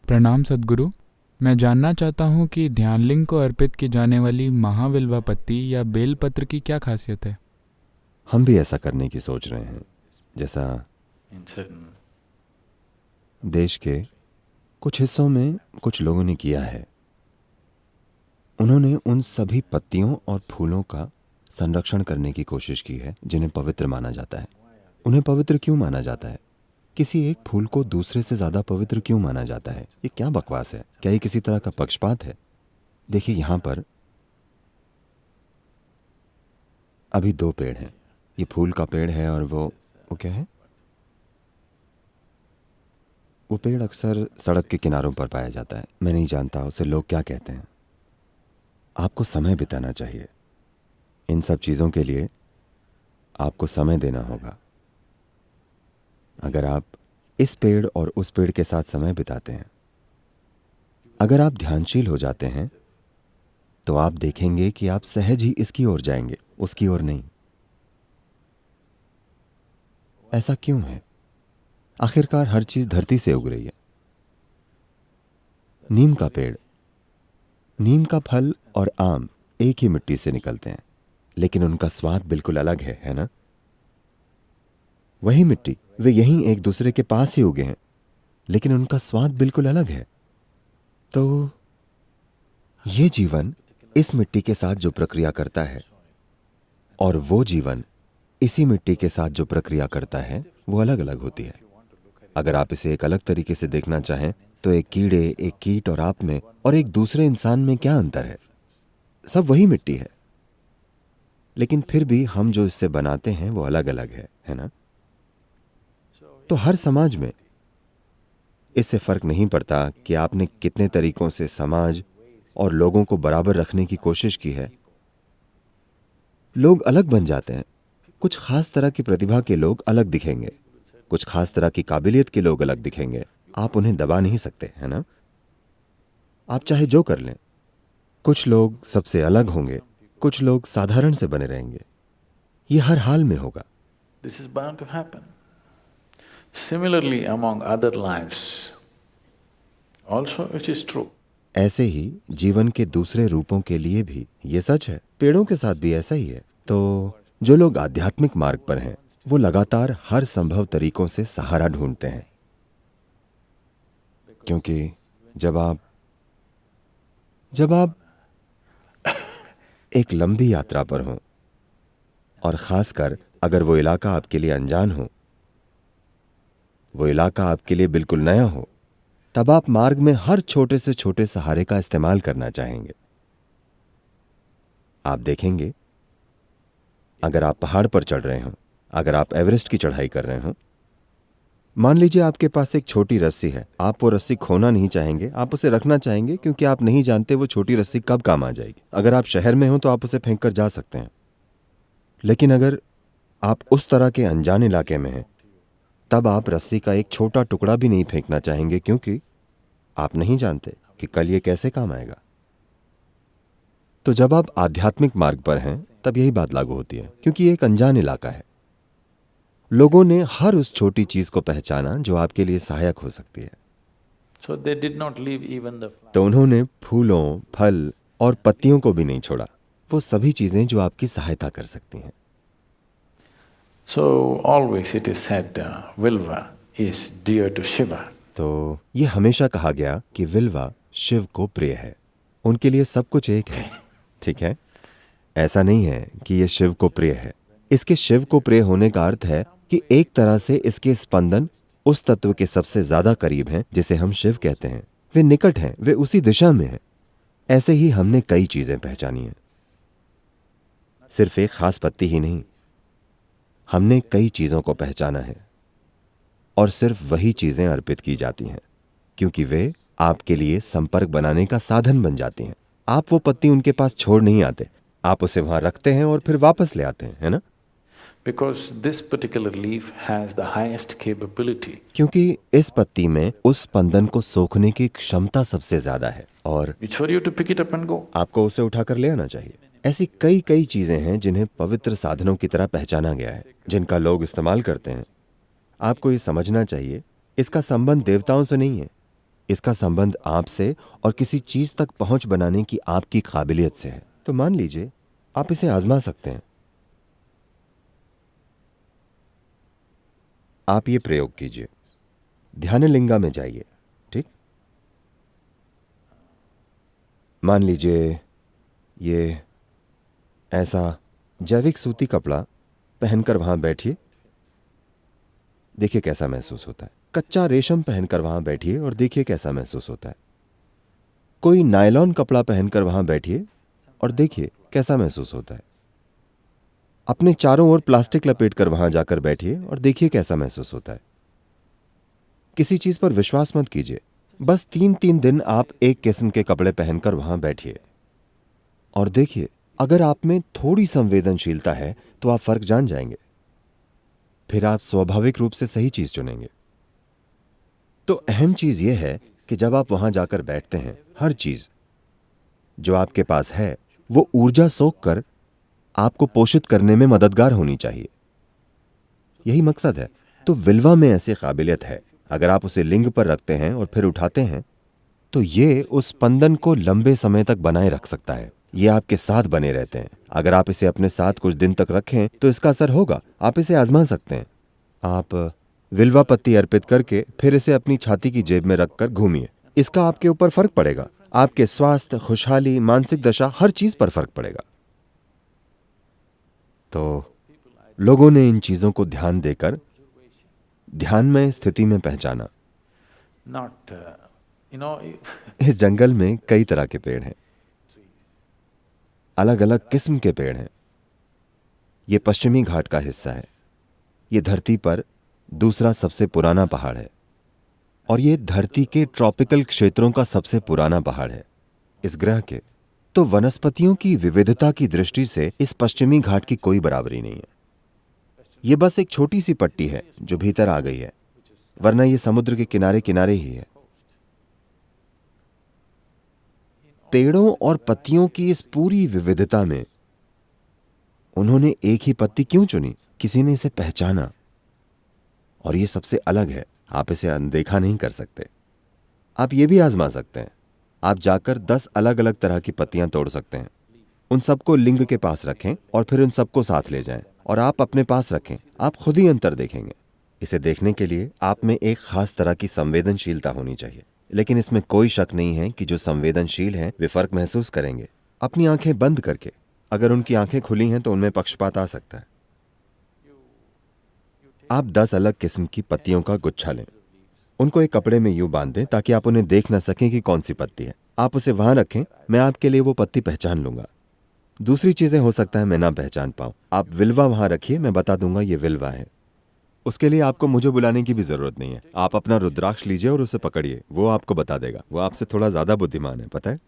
प्रणाम सद्गुरु। मैं जानना चाहता हूँ कि ध्यानलिंग को अर्पित की जाने वाली महाविल्वा पत्ती या बेलपत्र की क्या खासियत है। हम भी ऐसा करने की सोच रहे हैं, जैसा देश के कुछ हिस्सों में कुछ लोगों ने किया है। उन्होंने उन सभी पत्तियों और फूलों का संरक्षण करने की कोशिश की है जिन्हें पवित्र माना जाता है। उन्हें पवित्र क्यों माना जाता है? किसी एक फूल को दूसरे से ज्यादा पवित्र क्यों माना जाता है? ये क्या बकवास है? क्या ये किसी तरह का पक्षपात है? देखिए, यहां पर अभी दो पेड़ हैं। ये फूल का पेड़ है और वो क्या है? वो पेड़ अक्सर सड़क के किनारों पर पाया जाता है। मैं नहीं जानता उसे लोग क्या कहते हैं। आपको समय बिताना चाहिए। इन सब चीजों के लिए आपको समय देना होगा। अगर आप इस पेड़ और उस पेड़ के साथ समय बिताते हैं, अगर आप ध्यानशील हो जाते हैं, तो आप देखेंगे कि आप सहज ही इसकी ओर जाएंगे, उसकी ओर नहीं। ऐसा क्यों है? आखिरकार हर चीज धरती से उग रही है। नीम का पेड़, नीम का फल और आम एक ही मिट्टी से निकलते हैं, लेकिन उनका स्वाद बिल्कुल अलग है ना? वही मिट्टी, वे यहीं एक दूसरे के पास ही उगे हैं, लेकिन उनका स्वाद बिल्कुल अलग है। तो ये जीवन इस मिट्टी के साथ जो प्रक्रिया करता है और वो जीवन इसी मिट्टी के साथ जो प्रक्रिया करता है, वो अलग अलग होती है। अगर आप इसे एक अलग तरीके से देखना चाहें तो एक कीड़े, एक कीट और आप में और एक दूसरे इंसान में क्या अंतर है? सब वही मिट्टी है, लेकिन फिर भी हम जो इससे बनाते हैं वो अलग अलग है ना? तो हर समाज में इससे फर्क नहीं पड़ता कि आपने कितने तरीकों से समाज और लोगों को बराबर रखने की कोशिश की है। लोग अलग बन जाते हैं। कुछ खास तरह की प्रतिभा के लोग अलग दिखेंगे, कुछ खास तरह की काबिलियत के लोग अलग दिखेंगे। आप उन्हें दबा नहीं सकते, है ना? आप चाहे जो कर लें, कुछ लोग सबसे अलग होंगे, कुछ लोग साधारण से बने रहेंगे। ये हर हाल में होगा। This is bound to happen. Similarly, among other lives, also it is true. ऐसे ही जीवन के दूसरे रूपों के लिए भी ये सच है। पेड़ों के साथ भी ऐसा ही है। तो जो लोग आध्यात्मिक मार्ग पर हैं, वो लगातार हर संभव तरीकों से सहारा ढूंढते हैं, क्योंकि जब आप एक लंबी यात्रा पर हों, और खासकर अगर वो इलाका आपके लिए अनजान हो, वो इलाका आपके लिए बिल्कुल नया हो, तब आप मार्ग में हर छोटे से छोटे सहारे का इस्तेमाल करना चाहेंगे। आप देखेंगे, अगर आप पहाड़ पर चढ़ रहे हों, अगर आप एवरेस्ट की चढ़ाई कर रहे हों, मान लीजिए आपके पास एक छोटी रस्सी है। आप वो रस्सी खोना नहीं चाहेंगे, आप उसे रखना चाहेंगे, क्योंकि आप नहीं जानते वो छोटी रस्सी कब काम आ जाएगी। अगर आप शहर में हो तो आप उसे फेंक कर जा सकते हैं, लेकिन अगर आप उस तरह के अनजान इलाके में हैं, तब आप रस्सी का एक छोटा टुकड़ा भी नहीं फेंकना चाहेंगे, क्योंकि आप नहीं जानते कि कल ये कैसे काम आएगा। तो जब आप आध्यात्मिक मार्ग पर हैं, तब यही बात लागू होती है, क्योंकि ये एक अनजान इलाका है। लोगों ने हर उस छोटी चीज को पहचाना जो आपके लिए सहायक हो सकती है। So they did not leave even the flower. तो उन्होंने फूलों, फल और पत्तियों को भी नहीं छोड़ा, वो सभी चीजें जो आपकी सहायता कर सकती हैं। So always it is said, Vilva is dear to Shiva. तो ये हमेशा कहा गया कि विल्वा शिव को प्रिय है। उनके लिए सब कुछ एक है, ठीक है? ऐसा नहीं है कि ये शिव को प्रिय है। इसके शिव को प्रिय होने का अर्थ है कि एक तरह से इसके स्पंदन उस तत्व के सबसे ज्यादा करीब हैं जिसे हम शिव कहते हैं। वे निकट हैं, वे उसी दिशा में हैं। ऐसे ही हमने कई चीजें पहचानी हैं, सिर्फ एक खास पत्ती ही नहीं। हमने कई चीजों को पहचाना है, और सिर्फ वही चीजें अर्पित की जाती हैं, क्योंकि वे आपके लिए संपर्क बनाने का साधन बन जाती हैं। आप वो पत्ती उनके पास छोड़ नहीं आते, आप उसे वहां रखते हैं और फिर वापस ले आते हैं, है ना? Because this particular leaf has the highest capability. क्योंकि इस पत्ती में उस स्पंदन को सोखने की क्षमता सबसे ज्यादा है, और It's for you to pick it up and go. आपको उसे उठाकर ले आना चाहिए। ऐसी कई कई चीजें हैं जिन्हें पवित्र साधनों की तरह पहचाना गया है, जिनका लोग इस्तेमाल करते हैं। आपको ये समझना चाहिए, इसका संबंध देवताओं से नहीं है, इसका संबंध आपसे और किसी चीज तक पहुंच बनाने की आपकी काबिलियत से है। तो मान लीजिए आप इसे आजमा सकते हैं। आप ये प्रयोग कीजिए, ध्यानलिंगा में जाइए। ठीक, मान लीजिए ये ऐसा जैविक सूती कपड़ा पहनकर वहां बैठिए, देखिए कैसा महसूस होता है। कच्चा रेशम पहनकर वहां बैठिए और देखिए कैसा महसूस होता है। कोई नायलॉन कपड़ा पहनकर वहां बैठिए और देखिए कैसा महसूस होता है। अपने चारों ओर प्लास्टिक लपेटकर वहां जाकर बैठिए और देखिए कैसा महसूस होता है। किसी चीज पर विश्वास मत कीजिए, बस 3-3 दिन आप एक किस्म के कपड़े पहनकर वहां बैठिए और देखिए, अगर आप में थोड़ी संवेदनशीलता है तो आप फर्क जान जाएंगे। फिर आप स्वाभाविक रूप से सही चीज चुनेंगे। तो अहम चीज यह है कि जब आप वहां जाकर बैठते हैं, हर चीज जो आपके पास है वो ऊर्जा सोख कर आपको पोषित करने में मददगार होनी चाहिए। यही मकसद है। तो विल्वा में ऐसी काबिलियत है, अगर आप उसे लिंग पर रखते हैं और फिर उठाते हैं तो ये उस स्पंदन को लंबे समय तक बनाए रख सकता है। ये आपके साथ बने रहते हैं। अगर आप इसे अपने साथ कुछ दिन तक रखें तो इसका असर होगा। आप इसे आजमा सकते हैं। आप विल्वा पत्ती अर्पित करके फिर इसे अपनी छाती की जेब में रखकर घूमिए। इसका आपके ऊपर फर्क पड़ेगा। आपके स्वास्थ्य, खुशहाली, मानसिक दशा, हर चीज पर फर्क पड़ेगा। तो लोगों ने इन चीजों को ध्यान देकर ध्यानमय स्थिति में पहचाना। Not, you know, इस जंगल में कई तरह के पेड़ हैं, अलग अलग किस्म के पेड़ हैं। ये पश्चिमी घाट का हिस्सा है। ये धरती पर दूसरा सबसे पुराना पहाड़ है और ये धरती के ट्रॉपिकल क्षेत्रों का सबसे पुराना पहाड़ है इस ग्रह के। तो वनस्पतियों की विविधता की दृष्टि से इस पश्चिमी घाट की कोई बराबरी नहीं है। ये बस एक छोटी सी पट्टी है जो भीतर आ गई है, वरना ये समुद्र के किनारे किनारे ही है। पेड़ों और पत्तियों की इस पूरी विविधता में उन्होंने एक ही पत्ती क्यों चुनी? किसी ने इसे पहचाना और ये सबसे अलग है। आप इसे अनदेखा नहीं कर सकते। आप ये भी आजमा सकते हैं। आप जाकर 10 अलग अलग तरह की पत्तियां तोड़ सकते हैं, उन सबको लिंग के पास रखें और फिर उन सबको साथ ले जाएं और आप अपने पास रखें। आप खुद ही अंतर देखेंगे। इसे देखने के लिए आप में एक खास तरह की संवेदनशीलता होनी चाहिए, लेकिन इसमें कोई शक नहीं है कि जो संवेदनशील हैं वे फर्क महसूस करेंगे। अपनी आंखें बंद करके, अगर उनकी आंखें खुली हैं तो उनमें पक्षपात आ सकता है। आप 10 अलग किस्म की पत्तियों का गुच्छा लें, उनको एक कपड़े में यूं बांध दें ताकि आप उन्हें देख न सकें कि कौन सी पत्ती है। आप उसे वहां रखें, मैं आपके लिए वो पत्ती पहचान लूंगा। दूसरी चीजें हो सकता है मैं ना पहचान पाऊं। आप विल्वा वहां रखिए, मैं बता दूंगा ये विल्वा है। उसके लिए आपको मुझे बुलाने की भी जरूरत नहीं है। आप अपना रुद्राक्ष लीजिए और उसे पकड़िए, वो आपको बता देगा। वो आपसे थोड़ा ज्यादा बुद्धिमान है, पता है।